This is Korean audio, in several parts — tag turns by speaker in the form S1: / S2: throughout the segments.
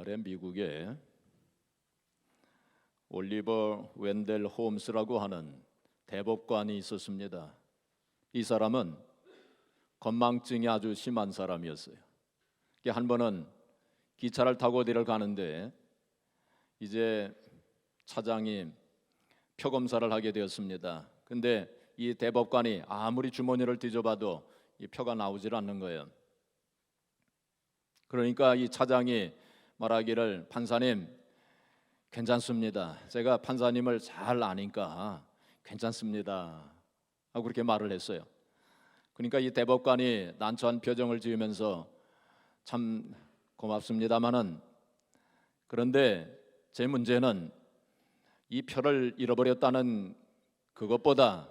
S1: 옛날에 미국에 올리버 웬델 홈스라고 하는 대법관이 있었습니다. 이 사람은 건망증이 아주 심한 사람이었어요. 한 번은 기차를 타고 어디를 가는데 이제 차장이 표 검사를 하게 되었습니다. 근데 이 대법관이 아무리 주머니를 뒤져봐도 이 표가 나오질 않는 거예요. 그러니까 이 차장이 말하기를, 판사님 괜찮습니다. 제가 판사님을 잘 아니까 괜찮습니다 하고 그렇게 말을 했어요. 그러니까 이 대법관이 난처한 표정을 지으면서 참 고맙습니다마는, 그런데 제 문제는 이 표를 잃어버렸다는 그것보다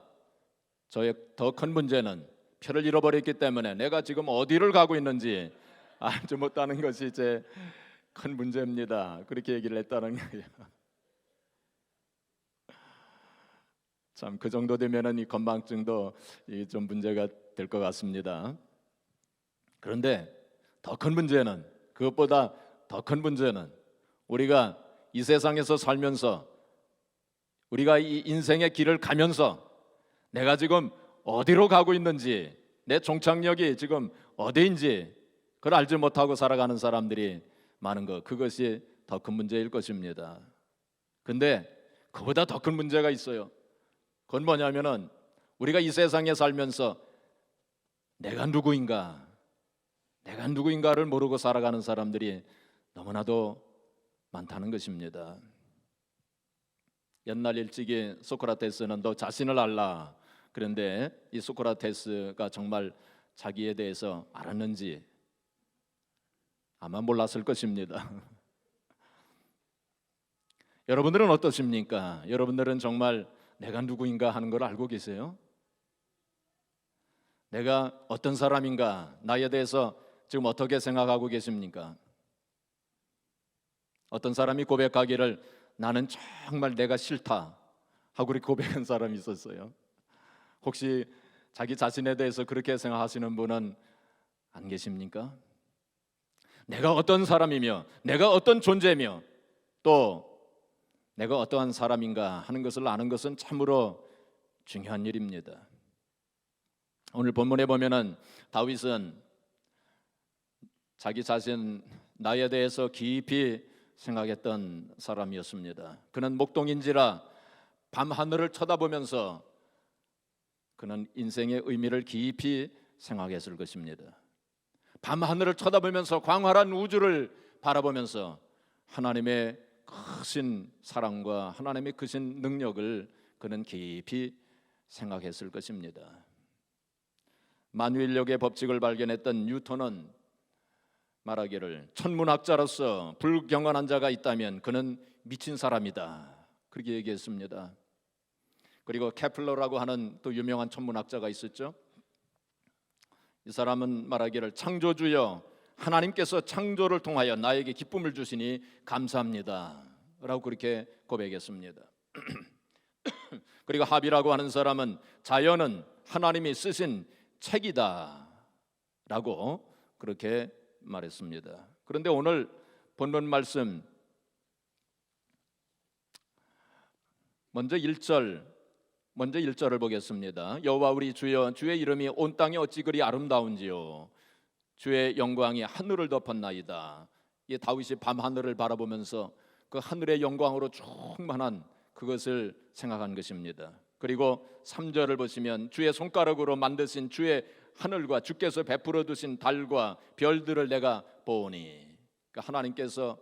S1: 저의 더 큰 문제는 표를 잃어버렸기 때문에 내가 지금 어디를 가고 있는지 알지 못하는 것이 제 큰 문제입니다. 그렇게 얘기를 했다는 거예요. 참 그 정도 되면은 이 건망증도 좀 문제가 될 것 같습니다. 그런데 더 큰 문제는, 그것보다 더 큰 문제는, 우리가 이 세상에서 살면서, 우리가 이 인생의 길을 가면서 내가 지금 어디로 가고 있는지, 내 종착역이 지금 어디인지 그걸 알지 못하고 살아가는 사람들이 많은 것, 그것이 더 큰 문제일 것입니다. 근데 그보다 더 큰 문제가 있어요. 그건 뭐냐면은 우리가 이 세상에 살면서 내가 누구인가를 모르고 살아가는 사람들이 너무나도 많다는 것입니다. 옛날 일찍이 소크라테스는 너 자신을 알라. 그런데 이 소크라테스가 정말 자기에 대해서 알았는지 아마 몰랐을 것입니다. 여러분들은 어떠십니까? 여러분들은 정말 내가 누구인가 하는 걸 알고 계세요? 내가 어떤 사람인가, 나에 대해서 지금 어떻게 생각하고 계십니까? 어떤 사람이 고백하기를 나는 정말 내가 싫다 하고 그렇게 고백한 사람이 있었어요. 혹시 자기 자신에 대해서 그렇게 생각하시는 분은 안 계십니까? 내가 어떤 사람이며 내가 어떤 존재며 또 내가 어떠한 사람인가 하는 것을 아는 것은 참으로 중요한 일입니다. 오늘 본문에 보면은 다윗은 자기 자신, 나에 대해서 깊이 생각했던 사람이었습니다. 그는 목동인지라 밤하늘을 쳐다보면서 그는 인생의 의미를 깊이 생각했을 것입니다. 밤하늘을 쳐다보면서 광활한 우주를 바라보면서 하나님의 크신 사랑과 하나님의 크신 능력을 그는 깊이 생각했을 것입니다. 만유인력의 법칙을 발견했던 뉴턴은 말하기를, 천문학자로서 불경건한 자가 있다면 그는 미친 사람이다, 그렇게 얘기했습니다. 그리고 케플러라고 하는 또 유명한 천문학자가 있었죠. 이 사람은 말하기를, 창조주여 하나님께서 창조를 통하여 나에게 기쁨을 주시니 감사합니다 라고 그렇게 고백했습니다. 그리고 합이라고 하는 사람은 자연은 하나님이 쓰신 책이다 라고 그렇게 말했습니다. 그런데 오늘 본문 말씀 먼저 1절을 보겠습니다. 여호와 우리 주여, 주의 이름이 온 땅에 어찌 그리 아름다운지요, 주의 영광이 하늘을 덮었나이다. 이 다윗이 밤하늘을 바라보면서 그 하늘의 영광으로 충만한 그것을 생각한 것입니다. 그리고 3절을 보시면 주의 손가락으로 만드신 주의 하늘과 주께서 베풀어 두신 달과 별들을 내가 보오니, 그러니까 하나님께서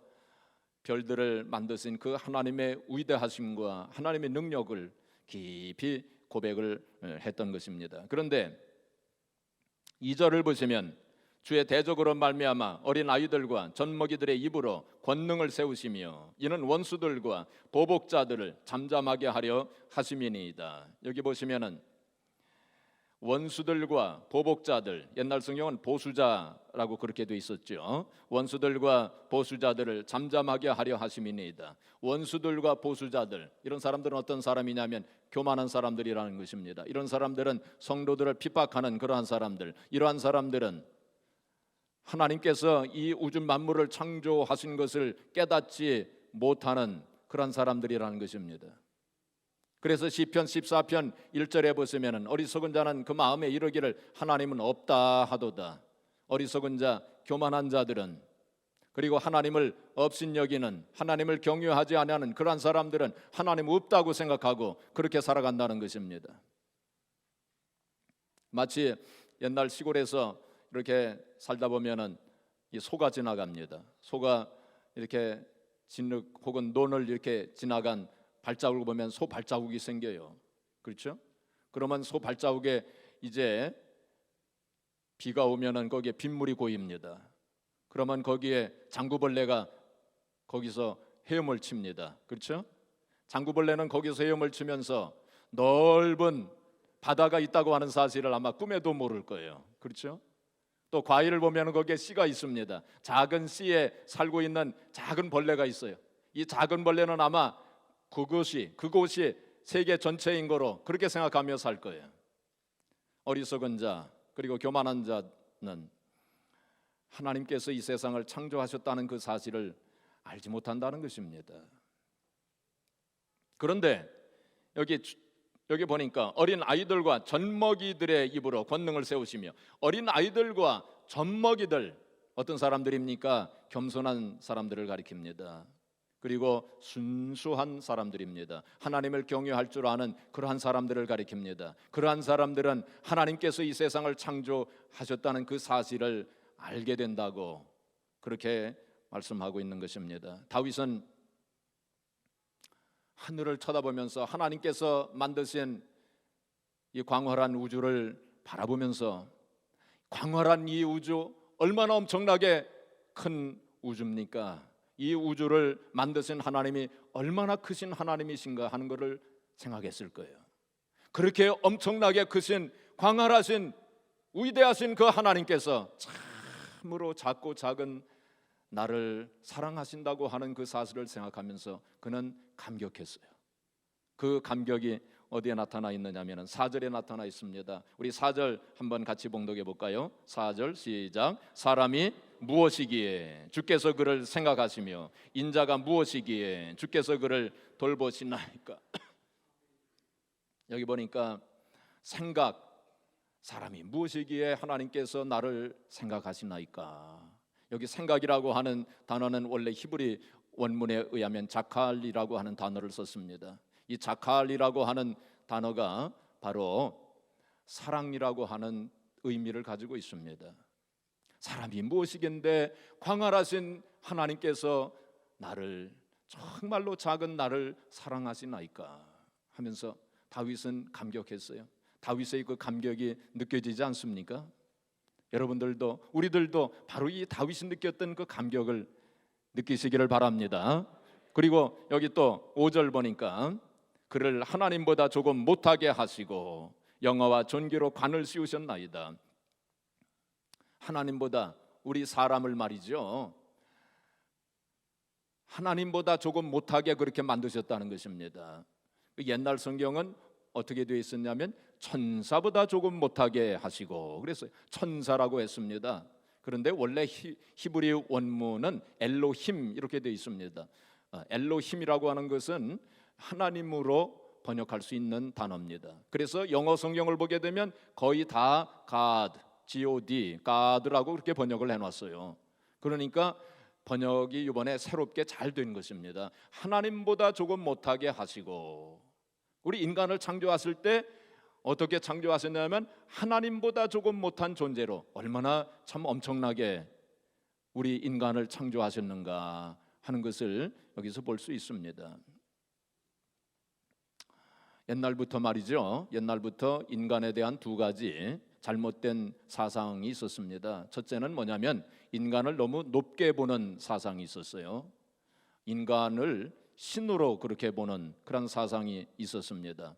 S1: 별들을 만드신 그 하나님의 위대하심과 하나님의 능력을 깊이 고백을 했던 것입니다. 그런데 2절을 보시면 주의 대적으로 말미암아 어린 아이들과 젖먹이들의 입으로 권능을 세우시며 이는 원수들과 보복자들을 잠잠하게 하려 하심이니이다. 여기 보시면은 원수들과 보복자들, 옛날 성경은 보수자라고 그렇게 돼 있었죠. 원수들과 보수자들을 잠잠하게 하려 하심이니이다. 원수들과 보수자들, 이런 사람들은 어떤 사람이냐면 교만한 사람들이라는 것입니다. 이런 사람들은 성도들을 핍박하는 그러한 사람들, 이러한 사람들은 하나님께서 이 우주 만물을 창조하신 것을 깨닫지 못하는 그런 사람들이라는 것입니다. 그래서 시편 14편 1절에 보시면은 어리석은 자는 그 마음에 이르기를 하나님은 없다 하도다. 어리석은 자, 교만한 자들은, 그리고 하나님을 업신여기는, 하나님을 경외하지 아니하는 그러한 사람들은 하나님 없다고 생각하고 그렇게 살아간다는 것입니다. 마치 옛날 시골에서 이렇게 살다 보면은 이 소가 지나갑니다. 소가 이렇게 진흙 혹은 논을 이렇게 지나간 발자국을 보면 소 발자국이 생겨요. 그렇죠? 그러면 소 발자국에 이제 비가 오면은 거기에 빗물이 고입니다. 그러면 거기에 장구벌레가 거기서 헤엄을 칩니다. 그렇죠? 장구벌레는 거기서 헤엄을 치면서 넓은 바다가 있다고 하는 사실을 아마 꿈에도 모를 거예요. 그렇죠? 또 과일을 보면 거기에 씨가 있습니다. 작은 씨에 살고 있는 작은 벌레가 있어요. 이 작은 벌레는 아마 그곳이 세계 전체인 거로 그렇게 생각하며 살 거예요. 어리석은 자, 그리고 교만한 자는 하나님께서 이 세상을 창조하셨다는 그 사실을 알지 못한다는 것입니다. 그런데 여기 보니까 어린 아이들과 젖먹이들의 입으로 권능을 세우시며, 어린 아이들과 젖먹이들, 어떤 사람들입니까? 겸손한 사람들을 가리킵니다. 그리고 순수한 사람들입니다. 하나님을 경외할 줄 아는 그러한 사람들을 가리킵니다. 그러한 사람들은 하나님께서 이 세상을 창조하셨다는 그 사실을 알게 된다고 그렇게 말씀하고 있는 것입니다. 다윗은 하늘을 쳐다보면서 하나님께서 만드신 이 광활한 우주를 바라보면서, 광활한 이 우주 얼마나 엄청나게 큰 우주입니까? 이 우주를 만드신 하나님이 얼마나 크신 하나님이신가 하는 것을 생각했을 거예요. 그렇게 엄청나게 크신, 광활하신, 위대하신 그 하나님께서 참으로 작고 작은 나를 사랑하신다고 하는 그 사실을 생각하면서 그는 감격했어요. 그 감격이 어디에 나타나 있느냐면 4절에 나타나 있습니다. 우리 4절 한번 같이 봉독해 볼까요? 4절 시작. 사람이 무엇이기에 주께서 그를 생각하시며 인자가 무엇이기에 주께서 그를 돌보시나이까. 여기 보니까 생각, 사람이 무엇이기에 하나님께서 나를 생각하시나이까. 여기 생각이라고 하는 단어는 원래 히브리 원문에 의하면 자칼이라고 하는 단어를 썼습니다. 이 자칼이라고 하는 단어가 바로 사랑이라고 하는 의미를 가지고 있습니다. 사람이 무엇이긴데 광활하신 하나님께서 나를, 정말로 작은 나를 사랑하시나이까 하면서 다윗은 감격했어요. 다윗의 그 감격이 느껴지지 않습니까? 여러분들도, 우리들도 바로 이 다윗이 느꼈던 그 감격을 느끼시기를 바랍니다. 그리고 여기 또 5절 보니까 그를 하나님보다 조금 못하게 하시고 영화와 존귀로 관을 씌우셨나이다. 하나님보다, 우리 사람을 말이죠, 하나님보다 조금 못하게 그렇게 만드셨다는 것입니다. 옛날 성경은 어떻게 되어 있었냐면 천사보다 조금 못하게 하시고, 그래서 천사라고 했습니다. 그런데 원래 히브리 원문은 엘로힘 이렇게 되어 있습니다. 엘로힘이라고 하는 것은 하나님으로 번역할 수 있는 단어입니다. 그래서 영어 성경을 보게 되면 거의 다 God, G-O-D, God라고 그렇게 번역을 해놨어요. 그러니까 번역이 이번에 새롭게 잘 된 것입니다. 하나님보다 조금 못하게 하시고, 우리 인간을 창조하실 때 어떻게 창조하셨냐면 하나님보다 조금 못한 존재로, 얼마나 참 엄청나게 우리 인간을 창조하셨는가 하는 것을 여기서 볼 수 있습니다. 옛날부터 말이죠, 옛날부터 인간에 대한 두 가지 잘못된 사상이 있었습니다. 첫째는 뭐냐면 인간을 너무 높게 보는 사상이 있었어요. 인간을 신으로 그렇게 보는 그런 사상이 있었습니다.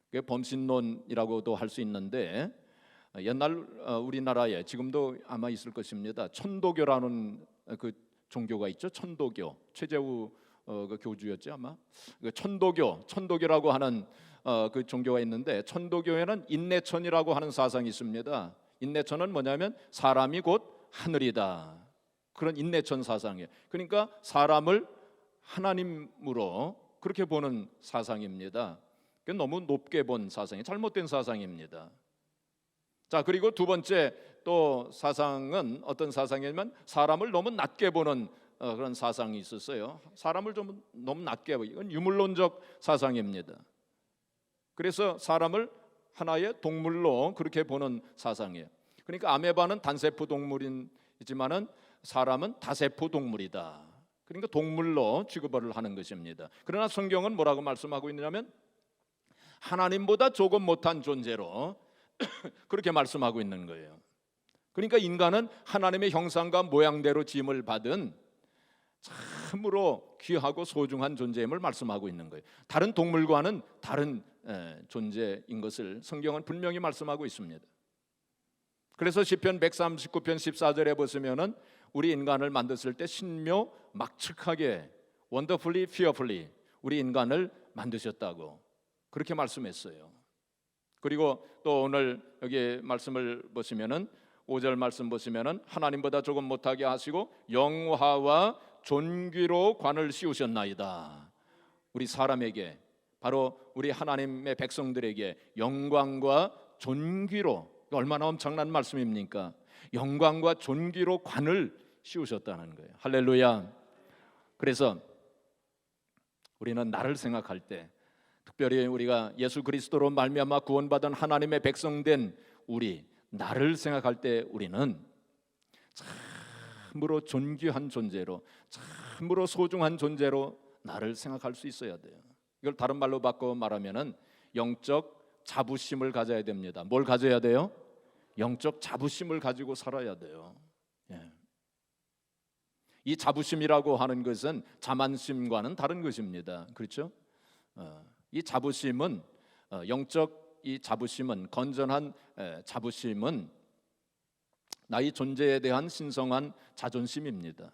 S1: 그게 범신론이라고도 할 수 있는데, 옛날 우리나라에 지금도 아마 있을 것입니다. 천도교라는 그 종교가 있죠. 천도교, 최재우 그 교주였죠 아마. 그 천도교라고 하는 그 종교가 있는데, 천도교에는 인내천이라고 하는 사상이 있습니다. 인내천은 뭐냐면 사람이 곧 하늘이다. 그런 인내천 사상이에요. 그러니까 사람을 하나님으로 그렇게 보는 사상입니다. 너무 높게 본 사상이 잘못된 사상입니다. 자, 그리고 두 번째 또 사상은 어떤 사상이냐면 사람을 너무 낮게 보는 그런 사상이 있었어요. 사람을 좀 너무 낮게 보고, 이건 유물론적 사상입니다. 그래서 사람을 하나의 동물로 그렇게 보는 사상이에요. 그러니까 아메바는 단세포 동물이지만은 사람은 다세포 동물이다. 그러니까 동물로 취급을 하는 것입니다. 그러나 성경은 뭐라고 말씀하고 있느냐면 하나님보다 조금 못한 존재로 그렇게 말씀하고 있는 거예요. 그러니까 인간은 하나님의 형상과 모양대로 지음을 받은 참으로 귀하고 소중한 존재임을 말씀하고 있는 거예요. 다른 동물과는 다른 존재인 것을 성경은 분명히 말씀하고 있습니다. 그래서 시편 139편 14절에 보시면은 우리 인간을 만드실 때 신묘막측하게 wonderfully, fearfully 우리 인간을 만드셨다고 그렇게 말씀했어요. 그리고 또 오늘 여기 말씀을 보시면은 5절 말씀 보시면은 하나님보다 조금 못하게 하시고 영화와 존귀로 관을 씌우셨나이다. 우리 사람에게, 바로 우리 하나님의 백성들에게 영광과 존귀로, 얼마나 엄청난 말씀입니까? 영광과 존귀로 관을 씌우셨다는 거예요. 할렐루야. 그래서 우리는 나를 생각할 때, 특별히 우리가 예수 그리스도로 말미암아 구원받은 하나님의 백성된 우리, 나를 생각할 때 우리는 참으로 존귀한 존재로, 참으로 소중한 존재로 나를 생각할 수 있어야 돼요. 이걸 다른 말로 바꿔 말하면은 영적 자부심을 가져야 됩니다. 뭘 가져야 돼요? 영적 자부심을 가지고 살아야 돼요. 이 자부심이라고 하는 것은 자만심과는 다른 것입니다. 그렇죠? 이 자부심은 영적 이 자부심은, 건전한 자부심은 나의 존재에 대한 신성한 자존심입니다.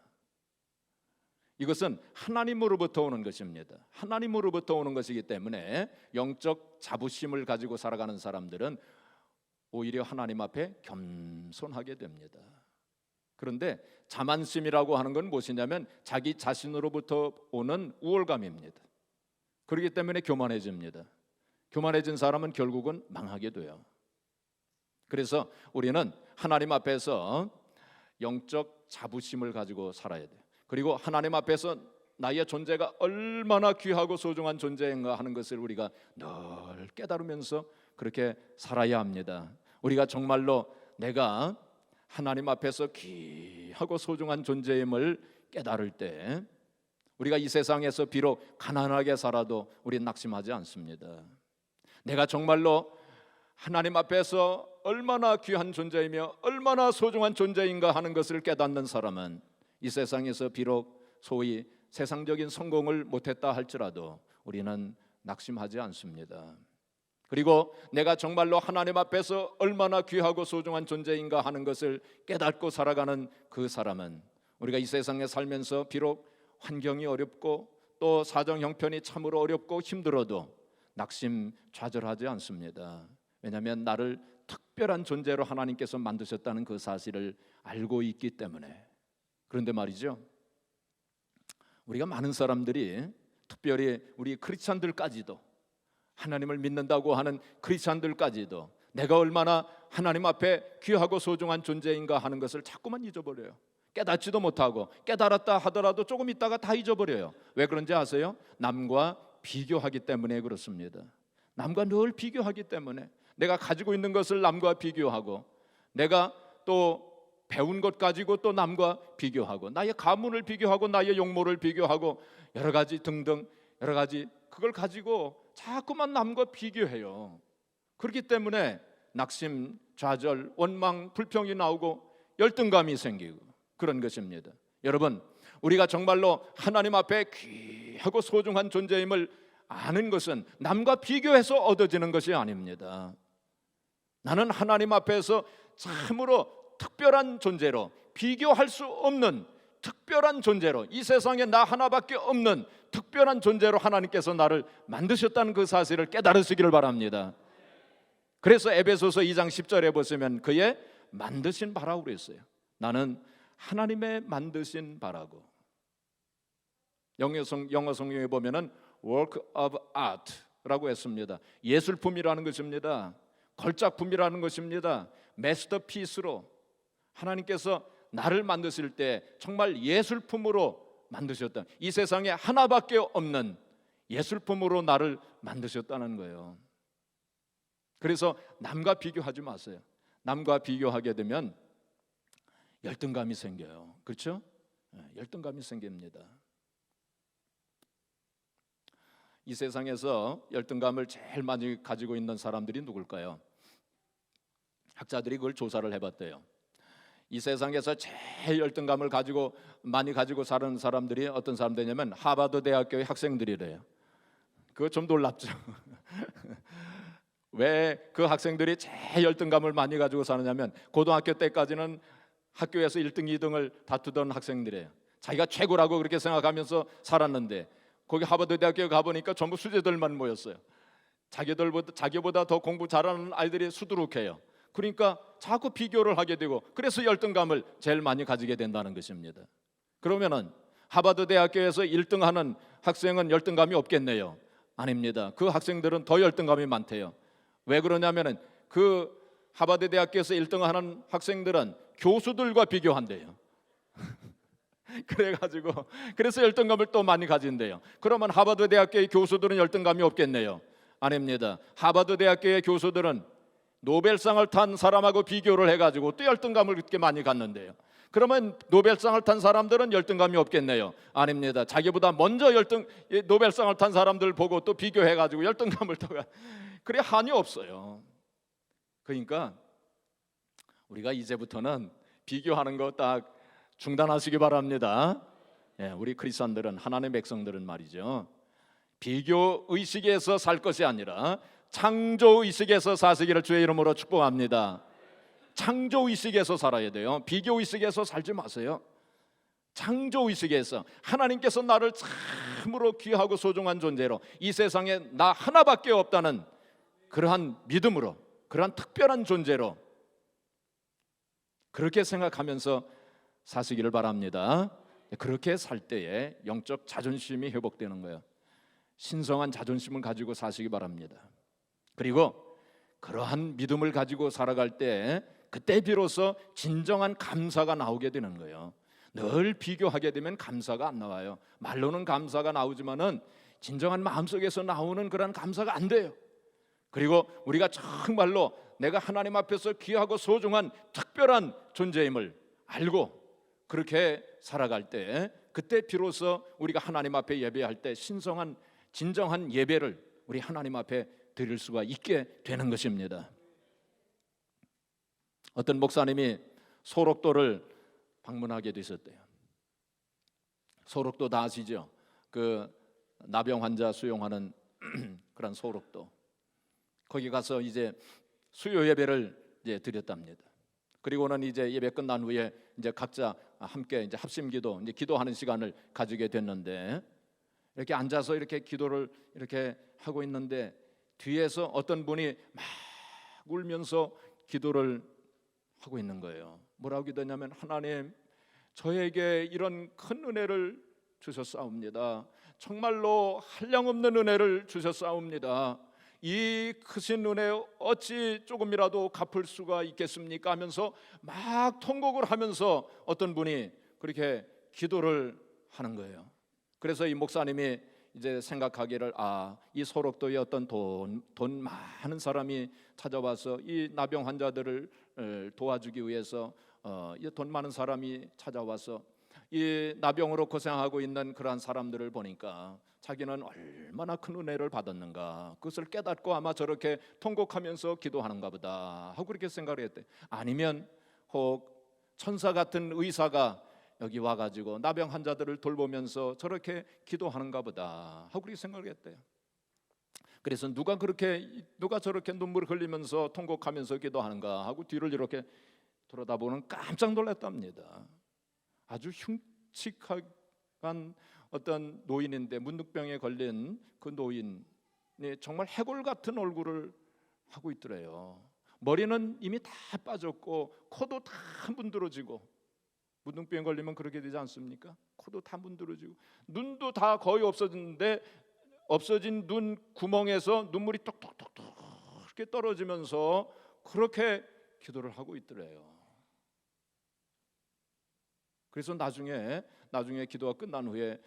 S1: 이것은 하나님으로부터 오는 것입니다. 하나님으로부터 오는 것이기 때문에 영적 자부심을 가지고 살아가는 사람들은 오히려 하나님 앞에 겸손하게 됩니다. 그런데 자만심이라고 하는 건 무엇이냐면 자기 자신으로부터 오는 우월감입니다. 그렇기 때문에 교만해집니다. 교만해진 사람은 결국은 망하게 돼요. 그래서 우리는 하나님 앞에서 영적 자부심을 가지고 살아야 돼요. 그리고 하나님 앞에서 나의 존재가 얼마나 귀하고 소중한 존재인가 하는 것을 우리가 늘 깨달으면서 그렇게 살아야 합니다. 우리가 정말로 내가 하나님 앞에서 귀하고 소중한 존재임을 깨달을 때 우리가 이 세상에서 비록 가난하게 살아도 우리는 낙심하지 않습니다. 내가 정말로 하나님 앞에서 얼마나 귀한 존재이며 얼마나 소중한 존재인가 하는 것을 깨닫는 사람은 이 세상에서 비록 소위 세상적인 성공을 못했다 할지라도 우리는 낙심하지 않습니다. 그리고 내가 정말로 하나님 앞에서 얼마나 귀하고 소중한 존재인가 하는 것을 깨닫고 살아가는 그 사람은 우리가 이 세상에 살면서 비록 환경이 어렵고 또 사정 형편이 참으로 어렵고 힘들어도 낙심 좌절하지 않습니다. 왜냐하면 나를 특별한 존재로 하나님께서 만드셨다는 그 사실을 알고 있기 때문에. 그런데 말이죠, 우리가 많은 사람들이, 특별히 우리 크리스찬들까지도, 하나님을 믿는다고 하는 크리스찬들까지도 내가 얼마나 하나님 앞에 귀하고 소중한 존재인가 하는 것을 자꾸만 잊어버려요. 깨닫지도 못하고, 깨달았다 하더라도 조금 있다가 다 잊어버려요. 왜 그런지 아세요? 남과 비교하기 때문에 그렇습니다. 남과 늘 비교하기 때문에, 내가 가지고 있는 것을 남과 비교하고, 내가 또 배운 것 가지고 또 남과 비교하고, 나의 가문을 비교하고 나의 용모를 비교하고 여러 가지 등등 여러 가지 그걸 가지고 자꾸만 남과 비교해요. 그렇기 때문에 낙심, 좌절, 원망, 불평이 나오고 열등감이 생기고 그런 것입니다. 여러분, 우리가 정말로 하나님 앞에 귀하고 소중한 존재임을 아는 것은 남과 비교해서 얻어지는 것이 아닙니다. 나는 하나님 앞에서 참으로 특별한 존재로, 비교할 수 없는 특별한 존재로, 이 세상에 나 하나밖에 없는 특별한 존재로 하나님께서 나를 만드셨다는 그 사실을 깨달으시기를 바랍니다. 그래서 에베소서 2장 10절에 보시면 그의 만드신 바라고 그랬어요. 나는 하나님의 만드신 바라고. 영어 성경에 보면은 work of art라고 했습니다. 예술품이라는 것입니다. 걸작품이라는 것입니다. 마스터피스로 하나님께서 나를 만드실 때 정말 예술품으로 만드셨다. 이 세상에 하나밖에 없는 예술품으로 나를 만드셨다는 거예요. 그래서 남과 비교하지 마세요. 남과 비교하게 되면 열등감이 생겨요. 그렇죠? 열등감이 생깁니다. 이 세상에서 열등감을 제일 많이 가지고 있는 사람들이 누굴까요? 학자들이 그걸 조사를 해봤대요. 이 세상에서 제일 열등감을 많이 가지고 사는 사람들이 어떤 사람들이냐면 하버드 대학교의 학생들이래요. 그거 좀 놀랍죠? 왜 그 학생들이 제일 열등감을 많이 가지고 사느냐면 고등학교 때까지는 학교에서 1등, 2등을 다투던 학생들이에요. 자기가 최고라고 그렇게 생각하면서 살았는데 거기 하버드 대학교에 가보니까 전부 수재들만 모였어요. 자기보다 더 공부 잘하는 아이들이 수두룩해요. 그러니까 자꾸 비교를 하게 되고 그래서 열등감을 제일 많이 가지게 된다는 것입니다. 그러면은 하버드 대학교에서 1등하는 학생은 열등감이 없겠네요? 아닙니다. 그 학생들은 더 열등감이 많대요. 왜 그러냐면은 그 하버드 대학교에서 1등하는 학생들은 교수들과 비교한대요. 그래서 열등감을 또 많이 가진대요. 그러면 하버드 대학교의 교수들은 열등감이 없겠네요? 아닙니다. 하버드 대학교의 교수들은 노벨상을 탄 사람하고 비교를 해가지고 또 열등감을 그렇게 많이 갖는데요. 그러면 노벨상을 탄 사람들은 열등감이 없겠네요? 아닙니다. 자기보다 먼저 노벨상을 탄 사람들 보고 또 비교해가지고 열등감을 또 그래 한이 없어요. 그러니까 우리가 이제부터는 비교하는 거 딱 중단하시기 바랍니다. 우리 크리스천들은, 하나님의 백성들은 말이죠, 비교 의식에서 살 것이 아니라 창조 의식에서 사시기를 주의 이름으로 축복합니다. 창조 의식에서 살아야 돼요. 비교 의식에서 살지 마세요. 창조 의식에서 하나님께서 나를 참으로 귀하고 소중한 존재로, 이 세상에 나 하나밖에 없다는 그러한 믿음으로, 그러한 특별한 존재로 그렇게 생각하면서 사시기를 바랍니다. 그렇게 살 때에 영적 자존심이 회복되는 거예요. 신성한 자존심을 가지고 사시기 바랍니다. 그리고 그러한 믿음을 가지고 살아갈 때 그때 비로소 진정한 감사가 나오게 되는 거예요. 늘 비교하게 되면 감사가 안 나와요. 말로는 감사가 나오지만은 진정한 마음속에서 나오는 그런 감사가 안 돼요. 그리고 우리가 정말로 내가 하나님 앞에서 귀하고 소중한 특별한 존재임을 알고 그렇게 살아갈 때 그때 비로소 우리가 하나님 앞에 예배할 때 신성한 진정한 예배를 우리 하나님 앞에 드릴 수가 있게 되는 것입니다. 어떤 목사님이 소록도를 방문하게 되셨대요. 소록도 다 아시죠? 그 나병 환자 수용하는 그런 소록도. 거기 가서 이제 수요 예배를 이제 드렸답니다. 그리고는 이제 예배 끝난 후에 이제 각자 함께 이제 합심기도, 이제 기도하는 시간을 가지게 됐는데, 이렇게 앉아서 이렇게 기도를 이렇게 하고 있는데 뒤에서 어떤 분이 막 울면서 기도를 하고 있는 거예요. 뭐라고 기도했냐면, 하나님, 저에게 이런 큰 은혜를 주셨사옵니다. 정말로 한량없는 은혜를 주셨사옵니다. 이 크신 은혜 어찌 조금이라도 갚을 수가 있겠습니까? 하면서 막 통곡을 하면서 어떤 분이 그렇게 기도를 하는 거예요. 그래서 이 목사님이 이제 생각하기를, 이 소록도에 어떤 돈 많은 사람이 찾아와서 이 나병 환자들을 도와주기 위해서 이 돈 많은 사람이 찾아와서 이 나병으로 고생하고 있는 그러한 사람들을 보니까 자기는 얼마나 큰 은혜를 받았는가, 그것을 깨닫고 아마 저렇게 통곡하면서 기도하는가 보다 하고 그렇게 생각을 했대. 아니면 혹 천사 같은 의사가 여기 와가지고 나병 환자들을 돌보면서 저렇게 기도하는가 보다 하고 그렇게 생각을 했대요. 그래서 누가 저렇게 눈물을 흘리면서 통곡하면서 기도하는가 하고 뒤를 이렇게 돌아다보는 깜짝 놀랐답니다. 아주 흉측한 어떤 노인인데, 문득병에 걸린 그 노인이 정말 해골 같은 얼굴을 하고 있더래요. 머리는 이미 다 빠졌고 코도 다 문드러지고 문둥병 걸리면 그렇게 되지 않습니까? 코도 다 문드러지고 눈도 다 거의 없어졌는데 없어진 눈 구멍에서 눈물이 뚝뚝뚝뚝 이렇게 떨어지면서 그렇게 기도를 하고 있더래요. 그래서 나중에 기도가 끝난 후에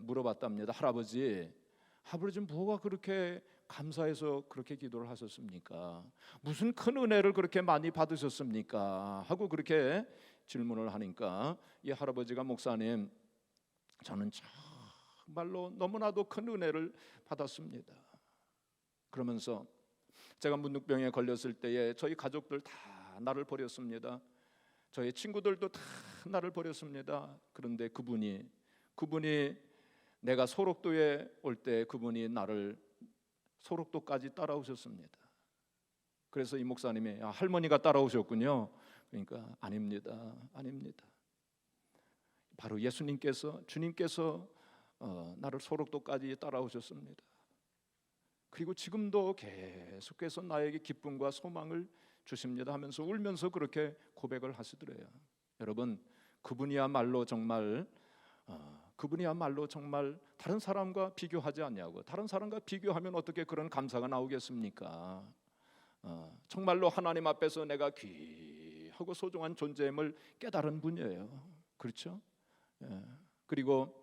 S1: 물어봤답니다. 할아버지 뭐가 그렇게 감사해서 그렇게 기도를 하셨습니까? 무슨 큰 은혜를 그렇게 많이 받으셨습니까? 하고 그렇게 질문을 하니까 이 할아버지가 목사님, 저는 정말로 너무나도 큰 은혜를 받았습니다. 그러면서 제가 문둥병에 걸렸을 때에 저희 가족들 다 나를 버렸습니다. 저희 친구들도 다 나를 버렸습니다. 그런데 그분이 내가 소록도에 올 때 그분이 나를 소록도까지 따라오셨습니다. 그래서 이 목사님이 할머니가 따라오셨군요. 그러니까 아닙니다. 바로 주님께서 나를 소록도까지 따라오셨습니다. 그리고 지금도 계속해서 나에게 기쁨과 소망을 주십니다 하면서 울면서 그렇게 고백을 하시더래요. 여러분, 그분이야말로 정말 다른 사람과 비교하지 않냐고. 다른 사람과 비교하면 어떻게 그런 감사가 나오겠습니까? 정말로 하나님 앞에서 내가 귀하고 소중한 존재임을 깨달은 분이에요. 그렇죠? 그리고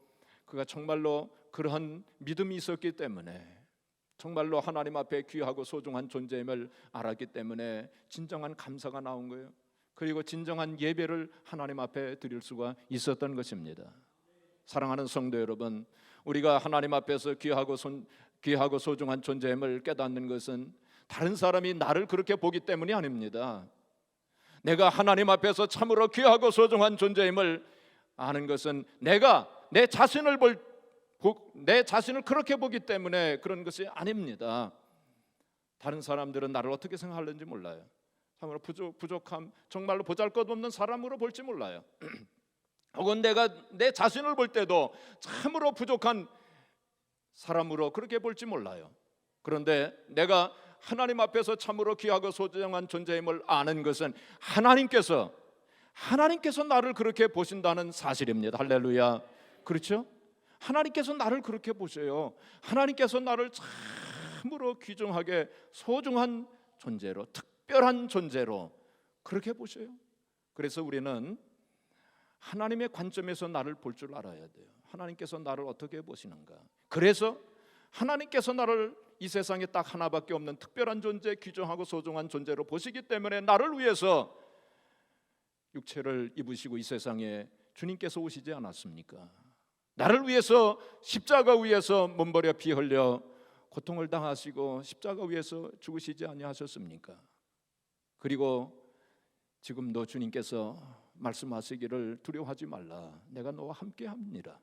S1: 그가 정말로 그러한 믿음이 있었기 때문에, 정말로 하나님 앞에 귀하고 소중한 존재임을 알았기 때문에 진정한 감사가 나온 거예요. 그리고 진정한 예배를 하나님 앞에 드릴 수가 있었던 것입니다. 사랑하는 성도 여러분, 우리가 하나님 앞에서 귀하고 소중한 존재임을 깨닫는 것은 다른 사람이 나를 그렇게 보기 때문이 아닙니다. 내가 하나님 앞에서 참으로 귀하고 소중한 존재임을 아는 것은 내가 내 자신을 그렇게 보기 때문에 그런 것이 아닙니다. 다른 사람들은 나를 어떻게 생각하는지 몰라요. 참으로 부족함, 정말로 보잘것없는 사람으로 볼지 몰라요. 혹은 내가 내 자신을 볼 때도 참으로 부족한 사람으로 그렇게 볼지 몰라요. 그런데 내가 하나님 앞에서 참으로 귀하고 소중한 존재임을 아는 것은 하나님께서 나를 그렇게 보신다는 사실입니다. 할렐루야. 그렇죠? 하나님께서 나를 그렇게 보세요. 하나님께서 나를 참으로 귀중하게 소중한 존재로, 특별한 존재로 그렇게 보세요. 그래서 우리는 하나님의 관점에서 나를 볼 줄 알아야 돼요. 하나님께서 나를 어떻게 보시는가. 그래서 하나님께서 나를 이 세상에 딱 하나밖에 없는 특별한 존재, 귀중하고 소중한 존재로 보시기 때문에 나를 위해서 육체를 입으시고 이 세상에 주님께서 오시지 않았습니까? 나를 위해서 십자가 위에서 몸버려 피 흘려 고통을 당하시고 십자가 위에서 죽으시지 아니하셨습니까? 그리고 지금도 주님께서 말씀하시기를 두려워하지 말라. 내가 너와 함께합니다.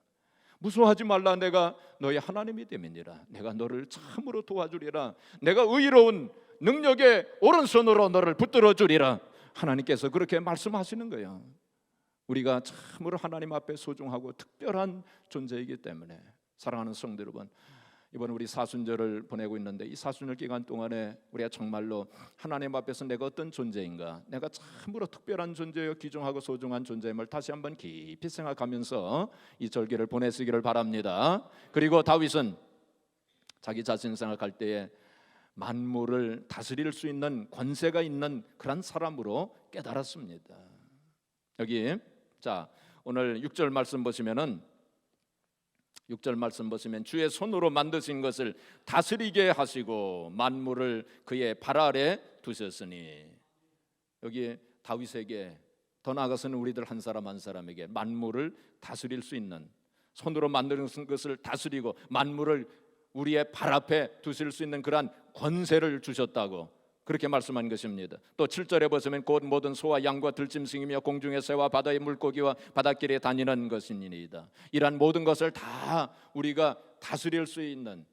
S1: 무서워하지 말라. 내가 너의 하나님이 됨이니라. 내가 너를 참으로 도와주리라. 내가 의로운 능력의 오른손으로 너를 붙들어 주리라. 하나님께서 그렇게 말씀하시는 거예요. 우리가 참으로 하나님 앞에 소중하고 특별한 존재이기 때문에 사랑하는 성도 여러분, 이번 우리 사순절을 보내고 있는데 이 사순절 기간 동안에 우리가 정말로 하나님 앞에서 내가 어떤 존재인가, 내가 참으로 특별한 존재요 귀중하고 소중한 존재임을 다시 한번 깊이 생각하면서 이 절기를 보내시기를 바랍니다. 그리고 다윗은 자기 자신 생각할 때에 만물을 다스릴 수 있는 권세가 있는 그런 사람으로 깨달았습니다. 여기 오늘 6절 말씀 보시면 주의 손으로 만드신 것을 다스리게 하시고 만물을 그의 발 아래 두셨으니, 여기 다윗에게, 더 나아가서는 우리들 한 사람 한 사람에게 만물을 다스릴 수 있는, 손으로 만드신 것을 다스리고 만물을 우리의 발 앞에 두실 수 있는 그러한 권세를 주셨다고 그렇게 말씀한 것입니다. 또 7절에 보시면 곧 모든 소와 양과 들짐승이며 공중의 새와 바다의 물고기와 바닷길에 다니는 것이니이다. 이러한 모든 것을 다 우리가 다스릴 수 있는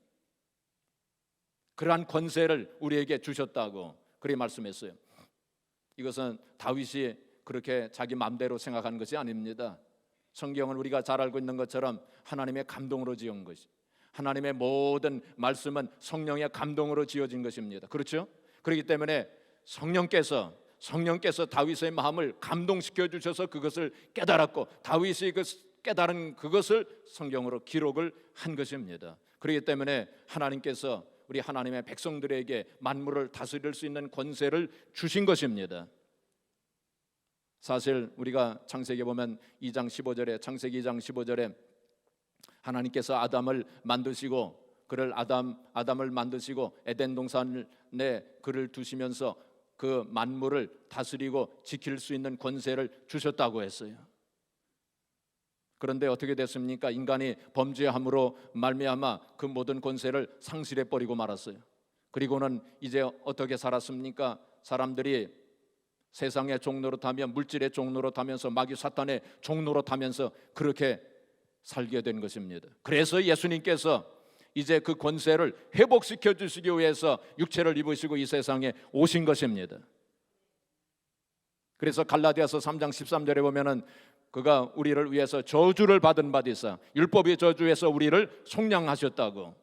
S1: 그러한 권세를 우리에게 주셨다고 그렇게 말씀했어요. 이것은 다윗이 그렇게 자기 마음대로 생각한 것이 아닙니다. 성경은 우리가 잘 알고 있는 것처럼 하나님의 감동으로 지은 것이, 하나님의 모든 말씀은 성령의 감동으로 지어진 것입니다. 그렇죠? 그렇기 때문에 성령께서 성령께서 다윗의 마음을 감동시켜 주셔서 그것을 깨달았고 다윗이 그 깨달은 그것을 성경으로 기록을 한 것입니다. 그렇기 때문에 하나님께서 우리 하나님의 백성들에게 만물을 다스릴 수 있는 권세를 주신 것입니다. 사실 우리가 창세기 보면 2장 15절에 창세기 2장 15절에 하나님께서 아담을 만드시고 그를 아담을 만드시고 에덴 동산에 그를 두시면서 그 만물을 다스리고 지킬 수 있는 권세를 주셨다고 했어요. 그런데 어떻게 됐습니까? 인간이 범죄함으로 말미암아 그 모든 권세를 상실해 버리고 말았어요. 그리고는 이제 어떻게 살았습니까? 사람들이 세상의 종로로 타며 물질의 종로로 타면서 마귀 사탄의 종로로 타면서 그렇게 살게 된 것입니다. 그래서 예수님께서 이제 그 권세를 회복시켜 주시기 위해서 육체를 입으시고 이 세상에 오신 것입니다. 그래서 갈라디아서 3장 13절에 보면은 그가 우리를 위해서 저주를 받은 바 되사 율법의 저주에서 우리를 속량하셨다고.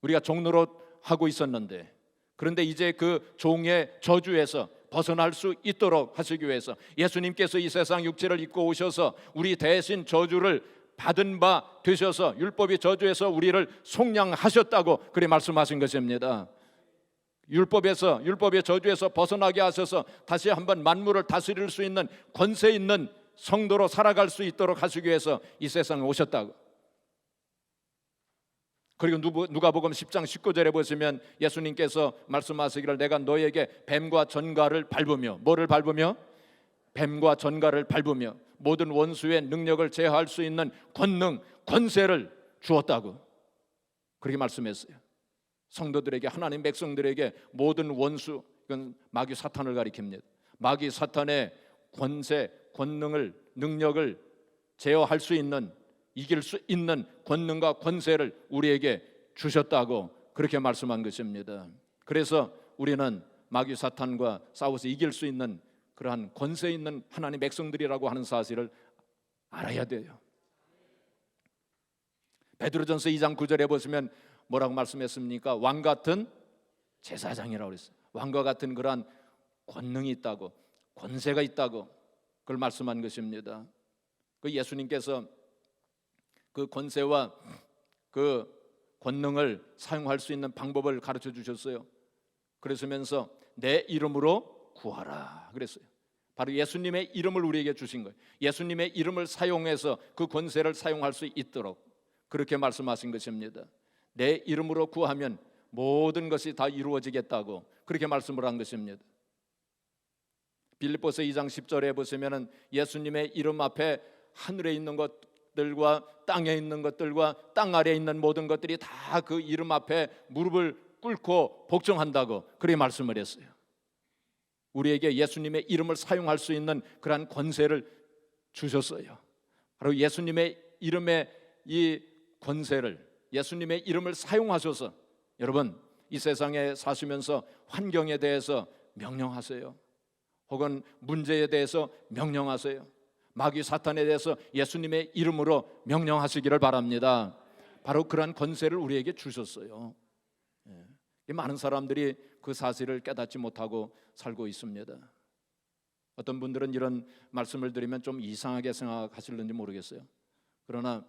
S1: 우리가 종노릇 하고 있었는데 그런데 이제 그 종의 저주에서 벗어날 수 있도록 하시기 위해서 예수님께서 이 세상 육체를 입고 오셔서 우리 대신 저주를 받은 바 되셔서 율법의 저주에서 우리를 속량하셨다고 그렇게 말씀하신 것입니다. 율법의 저주에서 벗어나게 하셔서 다시 한번 만물을 다스릴 수 있는 권세 있는 성도로 살아갈 수 있도록 하시기 위해서 이 세상에 오셨다고. 그리고 누가복음 10장 19절에 보시면 예수님께서 말씀하시기를 내가 너에게 뱀과 전갈을 밟으며 뭐를 밟으며? 뱀과 전갈을 밟으며 모든 원수의 능력을 제어할 수 있는 권능, 권세를 주었다고 그렇게 말씀했어요. 성도들에게 하나님 백성들에게 모든 원수, 이건 마귀 사탄을 가리킵니다. 마귀 사탄의 권세, 권능을 능력을 제어할 수 있는 이길 수 있는 권능과 권세를 우리에게 주셨다고 그렇게 말씀한 것입니다. 그래서 우리는 마귀 사탄과 싸워서 이길 수 있는 그러한 권세 있는 하나님 백성들이라고 하는 사실을 알아야 돼요. 베드로전서 2장 9절에 보시면 뭐라고 말씀했습니까? 왕 같은 제사장이라고 그랬어요. 왕과 같은 그러한 권능이 있다고, 권세가 있다고 그걸 말씀한 것입니다. 그 예수님께서 그 권세와 그 권능을 사용할 수 있는 방법을 가르쳐 주셨어요. 그러시면서 내 이름으로 구하라 그랬어요. 바로 예수님의 이름을 우리에게 주신 거예요. 예수님의 이름을 사용해서 그 권세를 사용할 수 있도록 그렇게 말씀하신 것입니다. 내 이름으로 구하면 모든 것이 다 이루어지겠다고 그렇게 말씀을 한 것입니다. 빌립보서 2장 10절에 보시면은 예수님의 이름 앞에 하늘에 있는 것들과 땅에 있는 것들과 땅 아래에 있는 모든 것들이 다 그 이름 앞에 무릎을 꿇고 복종한다고 그렇게 말씀을 했어요. 우리에게 예수님의 이름을 사용할 수 있는 그러한 권세를 주셨어요. 바로 예수님의 이름의 이 권세를 예수님의 이름을 사용하셔서 여러분 이 세상에 사시면서 환경에 대해서 명령하세요. 혹은 문제에 대해서 명령하세요. 마귀 사탄에 대해서 예수님의 이름으로 명령하시기를 바랍니다. 바로 그러한 권세를 우리에게 주셨어요. 많은 사람들이 그 사실을 깨닫지 못하고 살고 있습니다. 어떤 분들은 이런 말씀을 드리면 좀 이상하게 생각하실는지 모르겠어요. 그러나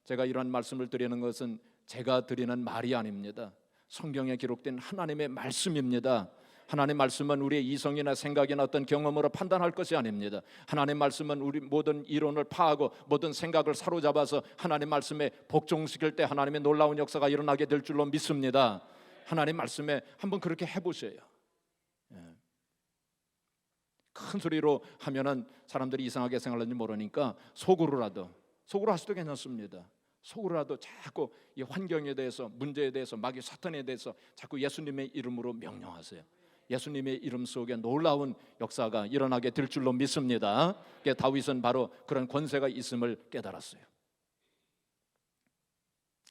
S1: 제가 이런 말씀을 드리는 것은 제가 드리는 말이 아닙니다. 성경에 기록된 하나님의 말씀입니다. 하나님 말씀은 우리의 이성이나 생각이나 어떤 경험으로 판단할 것이 아닙니다. 하나님 말씀은 우리 모든 이론을 파하고 모든 생각을 사로잡아서 하나님 말씀에 복종시킬 때 하나님의 놀라운 역사가 일어나게 될 줄로 믿습니다. 하나님 말씀에 한번 그렇게 해보세요. 큰 소리로 하면은 사람들이 이상하게 생각하는지 모르니까 속으로 하셔도 괜찮습니다. 속으로라도 자꾸 이 환경에 대해서 문제에 대해서 마귀 사탄에 대해서 자꾸 예수님의 이름으로 명령하세요. 예수님의 이름 속에 놀라운 역사가 일어나게 될 줄로 믿습니다. 다윗은 바로 그런 권세가 있음을 깨달았어요.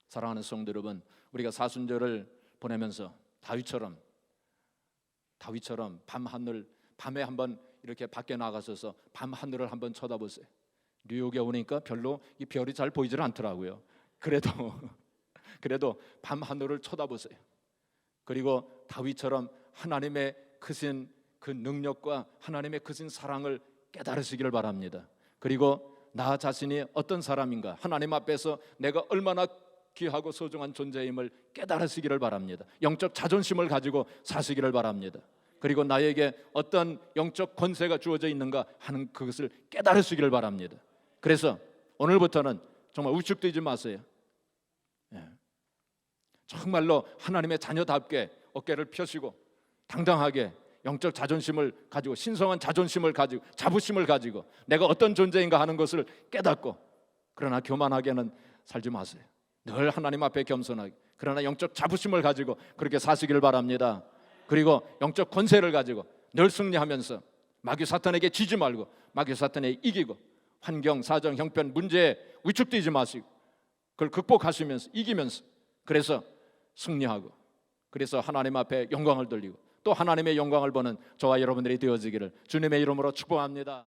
S1: 사랑하는 성도 여러분, 우리가 사순절을 보내면서 다윗처럼 밤에 한번 이렇게 밖에 나가셔서 밤 하늘을 한번 쳐다보세요. 뉴욕에 오니까 별로 이 별이 잘 보이질 않더라고요. 그래도 밤 하늘을 쳐다보세요. 그리고 다윗처럼 하나님의 크신 그 능력과 하나님의 크신 사랑을 깨달으시기를 바랍니다. 그리고 나 자신이 어떤 사람인가, 하나님 앞에서 내가 얼마나 귀하고 소중한 존재임을 깨달으시기를 바랍니다. 영적 자존심을 가지고 사시기를 바랍니다. 그리고 나에게 어떤 영적 권세가 주어져 있는가 하는 그것을 깨달으시기를 바랍니다. 그래서 오늘부터는 정말 우측되지 마세요. 정말로 하나님의 자녀답게 어깨를 펴시고 당당하게 영적 자존심을 가지고, 신성한 자존심을 가지고, 자부심을 가지고 내가 어떤 존재인가 하는 것을 깨닫고, 그러나 교만하게는 살지 마세요. 늘 하나님 앞에 겸손하게, 그러나 영적 자부심을 가지고 그렇게 사시기를 바랍니다. 그리고 영적 권세를 가지고 늘 승리하면서 마귀 사탄에게 지지 말고 마귀 사탄에 이기고, 환경, 사정, 형편, 문제에 위축되지 마시고 그걸 극복하시면서 이기면서, 그래서 승리하고, 그래서 하나님 앞에 영광을 돌리고 또 하나님의 영광을 보는 저와 여러분들이 되어지기를 주님의 이름으로 축복합니다.